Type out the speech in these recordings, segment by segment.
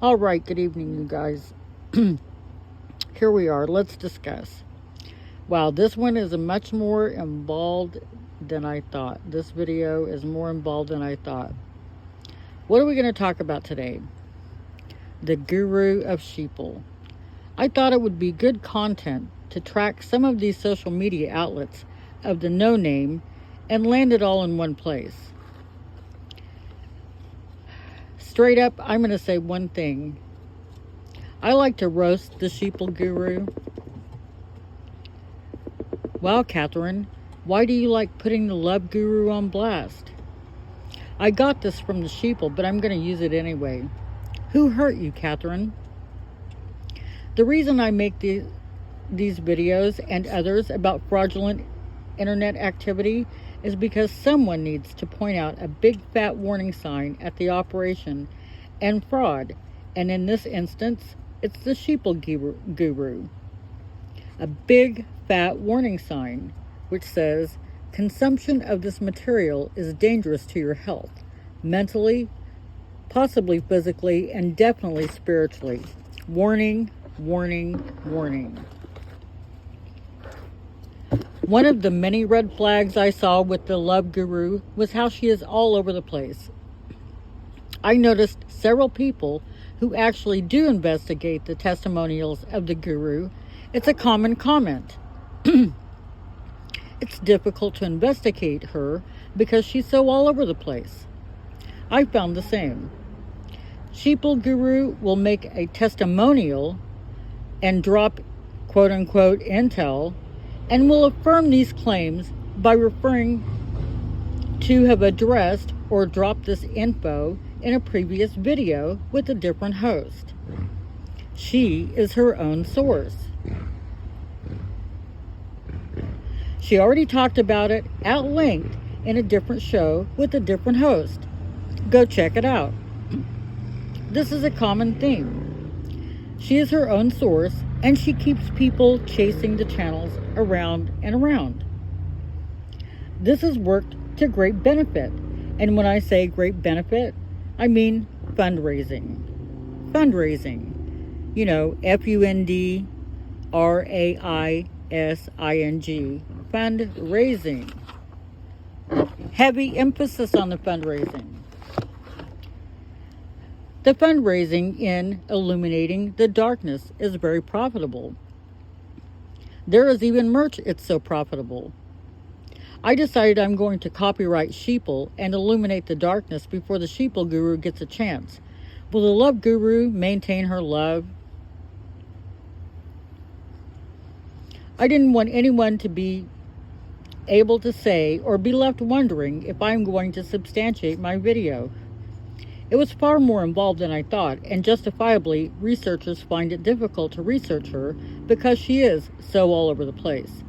All right, good evening, you guys. Here we are. Let's discuss. Wow, this one is much more involved than I thought. This video is more involved than I thought. What are we going to talk about today? The Guru of Sheeple. I thought it would be good content to track some of these social media outlets of the no-name and land it all in one place. Straight up, I'm going to say one thing. I like to roast the Sheeple Guru. Wow, Catherine, why do you like putting the love guru on blast? I got this from the Sheeple, but I'm going to use it anyway. Who hurt you, Catherine? The reason I make these videos and others about fraudulent internet activity is because someone needs to point out a big fat warning sign at the operation and fraud, and in this instance, it's the Sheeple Guru. A big fat warning sign which says, consumption of this material is dangerous to your health, mentally, possibly physically, and definitely spiritually. Warning, warning, warning. One of the many red flags I saw with the love guru was how she is all over the place. I noticed several people who actually do investigate the testimonials of the guru. It's a common comment. It's difficult to investigate her because she's so all over the place. I found the same. Sheeple Guru will make a testimonial and drop quote-unquote intel and will affirm these claims by referring to have addressed or dropped this info in a previous video with a different host. She is her own source. She already talked about it at length in a different show with a different host. Go check it out. This is a common theme. She is her own source, and she keeps people chasing the channels around and around. This has worked to great benefit. And when I say great benefit, I mean fundraising. Fundraising. You know, Fundraising. Fundraising. Heavy emphasis on the fundraising. The fundraising in illuminating the darkness is very profitable. There is even merch, it's so profitable. I decided I'm going to copyright Sheeple and illuminate the darkness before the Sheeple Guru gets a chance. Will the love guru maintain her love? I didn't want anyone to be able to say or be left wondering if I'm going to substantiate my video. It was far more involved than I thought, and justifiably, researchers find it difficult to research her because she is so all over the place.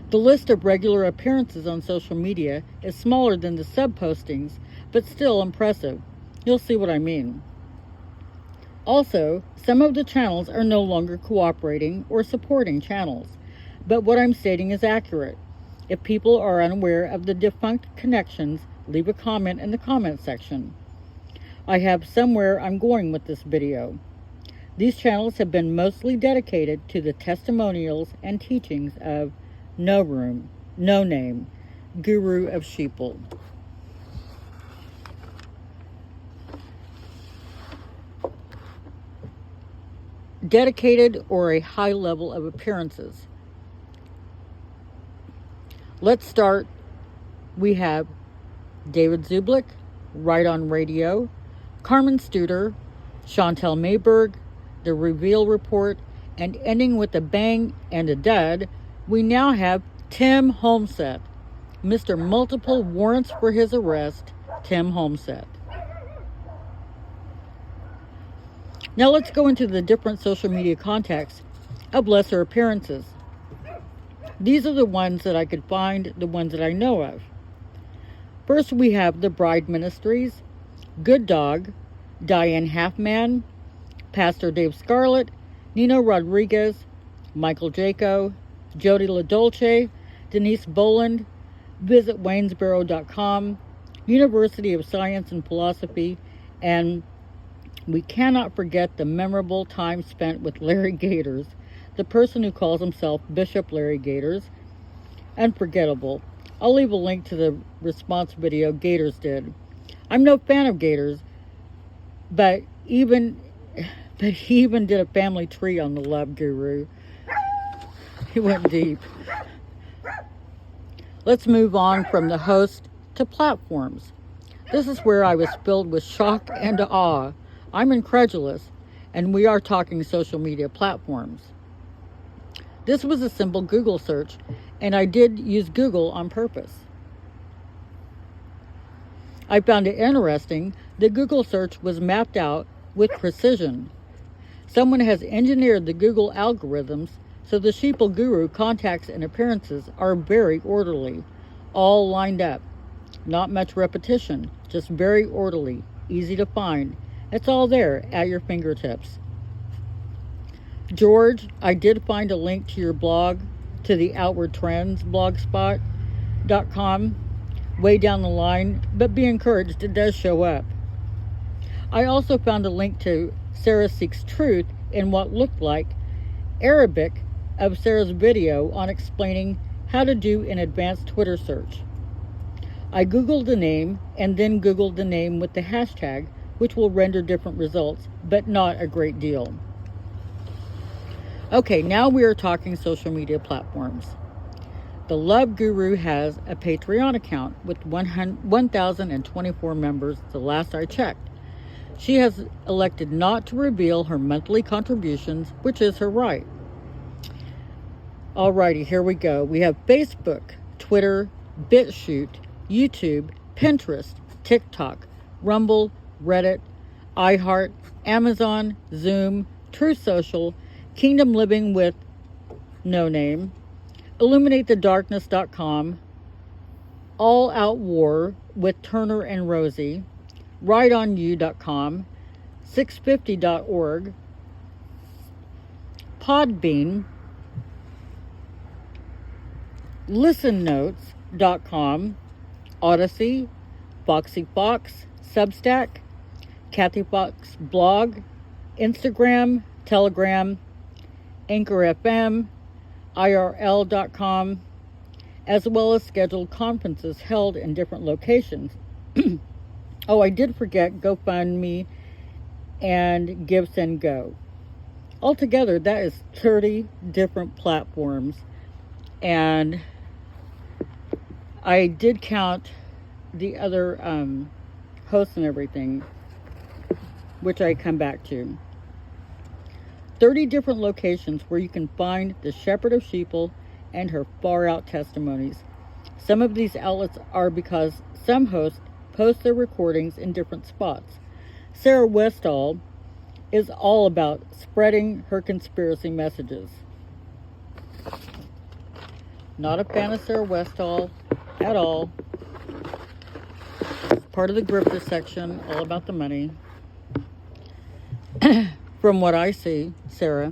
The list of regular appearances on social media is smaller than the sub-postings, but still impressive. You'll see what I mean. Also, some of the channels are no longer cooperating or supporting channels, but what I'm stating is accurate. If people are unaware of the defunct connections, leave a comment in the comment section. I have somewhere I'm going with this video. These channels have been mostly dedicated to the testimonials and teachings of No Name, Guru of Sheeple. Dedicated or a high level of appearances. Let's start. We have David Zublick, Right on Radio, Carmen Studer, Chantel Mayberg, The Reveal Report, and ending with a bang and a dud, we now have Tim Holmset, Mr. Multiple Warrants for his arrest, Tim Holmset. Now let's go into the different social media contacts of lesser appearances. These are the ones that I could find, the ones that I know of. First, we have the Bride Ministries, Good Dog, Diane Halfman, Pastor Dave Scarlett, Nino Rodriguez, Michael Jaco, Jody LaDolce, Denise Boland, visit waynesboro.com, University of Science and Philosophy, and We cannot forget the memorable time spent with Larry Gators, the person who calls himself Bishop Larry Gators. Unforgettable. I'll leave a link to the response video Gators did. I'm no fan of Gators, but he even did a family tree on the Love Guru. He went deep. Let's move on from the host to platforms. This is where I was filled with shock and awe. I'm incredulous, and we are talking social media platforms. This was a simple Google search, and I did use Google on purpose. I found it interesting that Google search was mapped out with precision. Someone has engineered the Google algorithms so the Sheeple Guru contacts and appearances are very orderly, all lined up. Not much repetition, just very orderly, easy to find. It's all there at your fingertips. George, I did find a link to your blog, to the Outward Trends blogspot.com, way down the line, but be encouraged, it does show up. I also found a link to Sarah Seeks Truth in what looked like Arabic of Sarah's video on explaining how to do an advanced Twitter search. I Googled the name and then Googled the name with the hashtag, which will render different results, but not a great deal. Okay, now we are talking social media platforms. The Love Guru has a Patreon account with 1,024 members the last I checked. She has elected not to reveal her monthly contributions, which is her right. Alrighty, here we go. We have Facebook, Twitter, BitChute, YouTube, Pinterest, TikTok, Rumble, Reddit, iHeart, Amazon, Zoom, Truth Social, Kingdom Living with No Name, IlluminateTheDarkness.com, All Out War with Turner and Rosie, RideOnYou.com, 650.org, Podbean, ListenNotes.com, Odyssey, Foxy Fox, Substack, Kathy Fox blog, Instagram, Telegram, Anchor FM, IRL.com, as well as scheduled conferences held in different locations. Oh, I did forget GoFundMe and GiveSendGo. Altogether, that is 30 different platforms, and I did count the other hosts and everything, which I come back to. 30 different locations where you can find the Shepherd of Sheeple and her far-out testimonies. Some of these outlets are because some hosts post their recordings in different spots. Sarah Westall is all about spreading her conspiracy messages. Not a fan of Sarah Westall at all. Part of the grifter section, all about the money. From what I see, Sarah,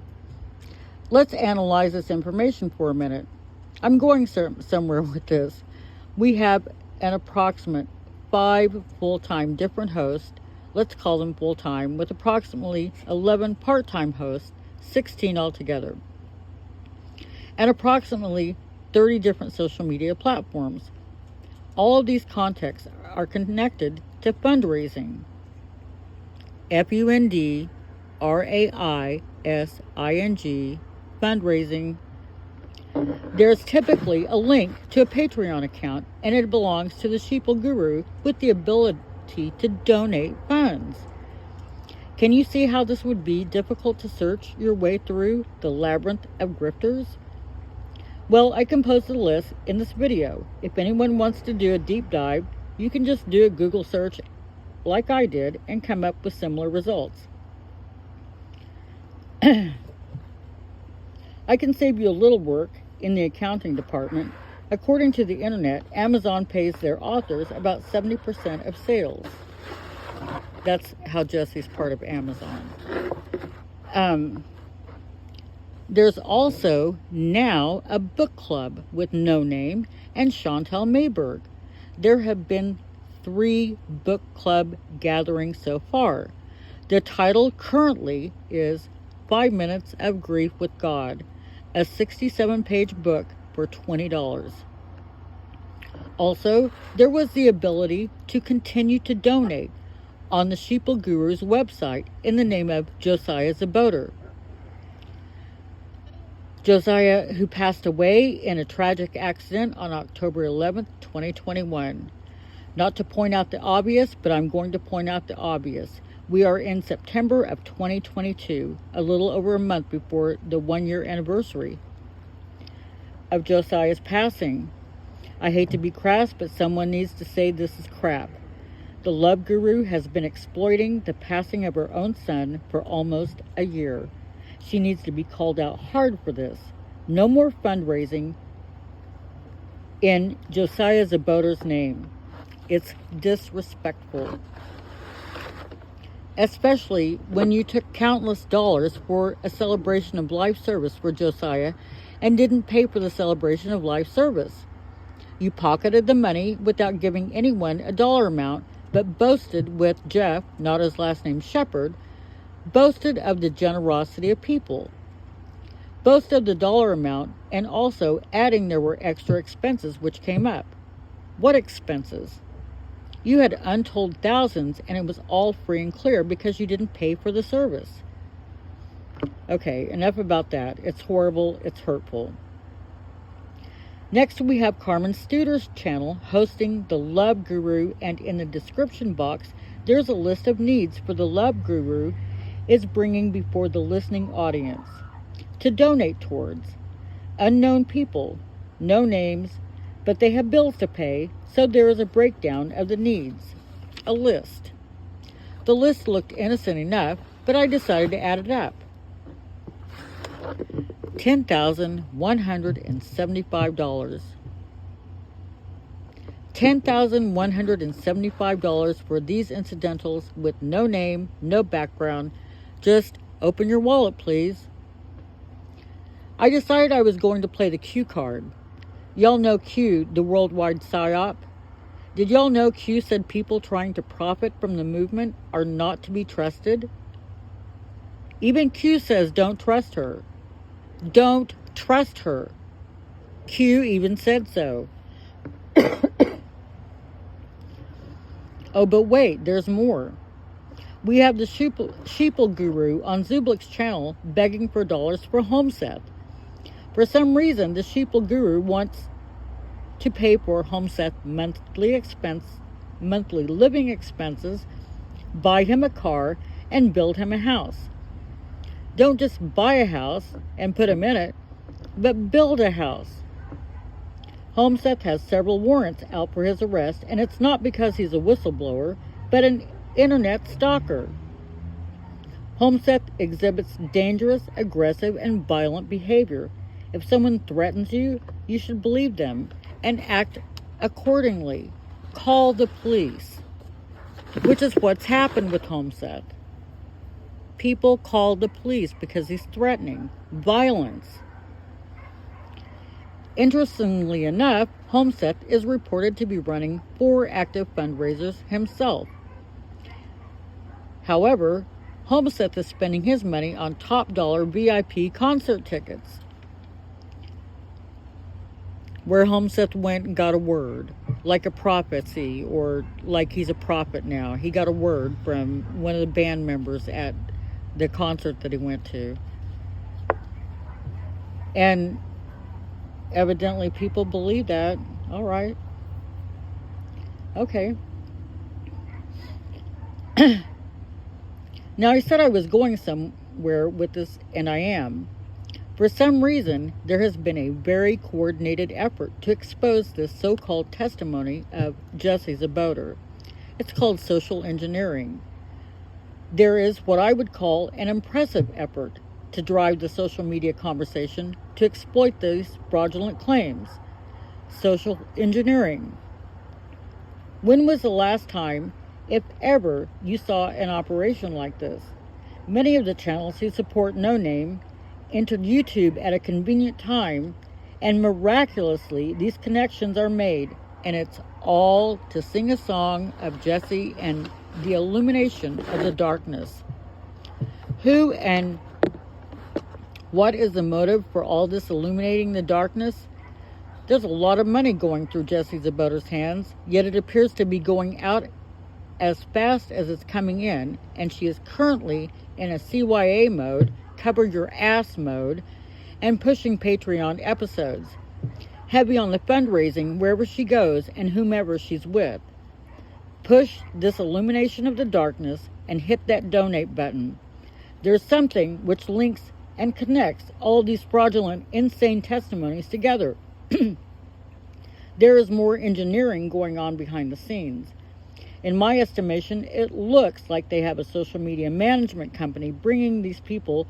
let's analyze this information for a minute. I'm going somewhere with this. We have an approximate 5 full-time different hosts, let's call them full-time, with approximately 11 part-time hosts, 16 altogether, and approximately 30 different social media platforms. All of these contexts are connected to fundraising. FUNDRAISING, fundraising. There's typically a link to a Patreon account, and it belongs to the Sheeple Guru with the ability to donate funds. Can you see how this would be difficult to search your way through the labyrinth of grifters? Well, I composed a list in this video. If anyone wants to do a deep dive, you can just do a Google search like I did and come up with similar results. I can save you a little work in the accounting department. According to the internet, Amazon pays their authors about 70% of sales. That's how Jesse's part of Amazon. There's also now a book club with No Name and Chantel Mayberg. There have been 3 book club gatherings so far. The title currently is 5 Minutes of Grief with God, a 67-page book for $20. Also, there was the ability to continue to donate on the Sheeple Guru's website in the name of Josiah Zaboter. Josiah, who passed away in a tragic accident on October 11th, 2021. Not to point out the obvious, but I'm going to point out the obvious. We are in September of 2022, a little over a month before the 1-year anniversary of Josiah's passing. I hate to be crass, but someone needs to say this is crap. The Love Guru has been exploiting the passing of her own son for almost a year. She needs to be called out hard for this. No more fundraising in Josiah Zaboter's name. It's disrespectful. Especially when you took countless dollars for a celebration of life service for Josiah and didn't pay for the celebration of life service. You pocketed the money without giving anyone a dollar amount, but boasted with Jeff, not his last name Shepherd, boasted of the generosity of people, boasted of the dollar amount, and also adding there were extra expenses which came up. What expenses? You had untold thousands, and it was all free and clear because you didn't pay for the service. Okay, enough about that. It's horrible. It's hurtful. Next, we have Carmen Studer's channel hosting the Love Guru, and in the description box, there's a list of needs for the Love Guru is bringing before the listening audience to donate towards. Unknown people, no names, but they have bills to pay, so there is a breakdown of the needs, a list. The list looked innocent enough, but I decided to add it up. $10,175. $10,175 for these incidentals with no name, no background. Just open your wallet, please. I decided I was going to play the Q card. Y'all know Q, the worldwide psyop? Did y'all know Q said people trying to profit from the movement are not to be trusted? Even Q says don't trust her. Don't trust her. Q even said so. Oh, but wait, there's more. We have the Sheeple Guru on Zublik's channel begging for dollars for Homeseth. For some reason, the Sheeple Guru wants to pay for Homeseth's monthly living expenses, buy him a car, and build him a house. Don't just buy a house and put him in it, but build a house. Homeseth has several warrants out for his arrest, and it's not because he's a whistleblower, but an internet stalker. Homeseth exhibits dangerous, aggressive, and violent behavior. If someone threatens you, you should believe them and act accordingly. Call the police, which is what's happened with Homeseth. People call the police because he's threatening violence. Interestingly enough, Homeseth is reported to be running 4 active fundraisers himself. However, Homeseth is spending his money on top dollar VIP concert tickets, where Homeseth went and got a word, like a prophecy, or like he's a prophet now. He got a word from one of the band members at the concert that he went to. And evidently people believe that. All right. Okay. Now, I said I was going somewhere with this, and I am. For some reason, there has been a very coordinated effort to expose this so-called testimony of Jesse Zaboter. It's called social engineering. There is what I would call an impressive effort to drive the social media conversation to exploit these fraudulent claims. Social engineering. When was the last time, if ever, you saw an operation like this? Many of the channels who support No Name entered YouTube at a convenient time, and miraculously these connections are made, and it's all to sing a song of Jesse and the illumination of the darkness. Who and what is the motive for all this illuminating the darkness? There's a lot of money going through Jessie Zabota's hands, yet it appears to be going out as fast as it's coming in, and she is currently in a CYA mode, cover your ass mode, and pushing Patreon episodes. Heavy on the fundraising wherever she goes and whomever she's with. Push this illumination of the darkness and hit that donate button. There's something which links and connects all these fraudulent, insane testimonies together. There is more engineering going on behind the scenes. In my estimation, it looks like they have a social media management company bringing these people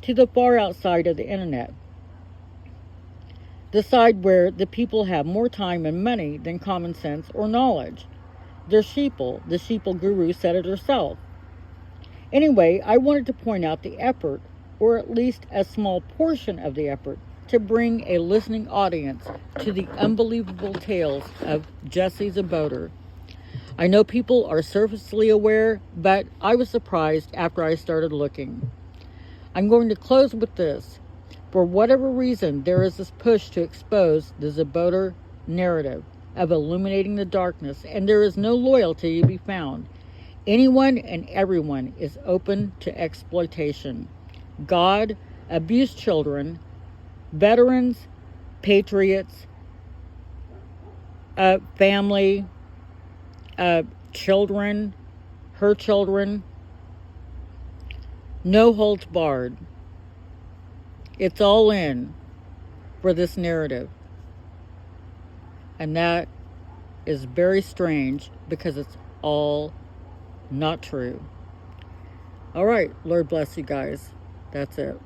to the far outside of the internet. The side where the people have more time and money than common sense or knowledge. They're sheeple. The sheeple guru said it herself. Anyway, I wanted to point out the effort, or at least a small portion of the effort, to bring a listening audience to the unbelievable tales of Jessie Zabota. I know people are surfacely aware, but I was surprised after I started looking. I'm going to close with this. For whatever reason, there is this push to expose the Zabota narrative of illuminating the darkness, and there is no loyalty to be found. Anyone and everyone is open to exploitation. God, abused children, veterans, patriots, family, children, her children. No holds barred. It's all in for this narrative. And that is very strange because it's all not true. All right, Lord bless you guys. That's it.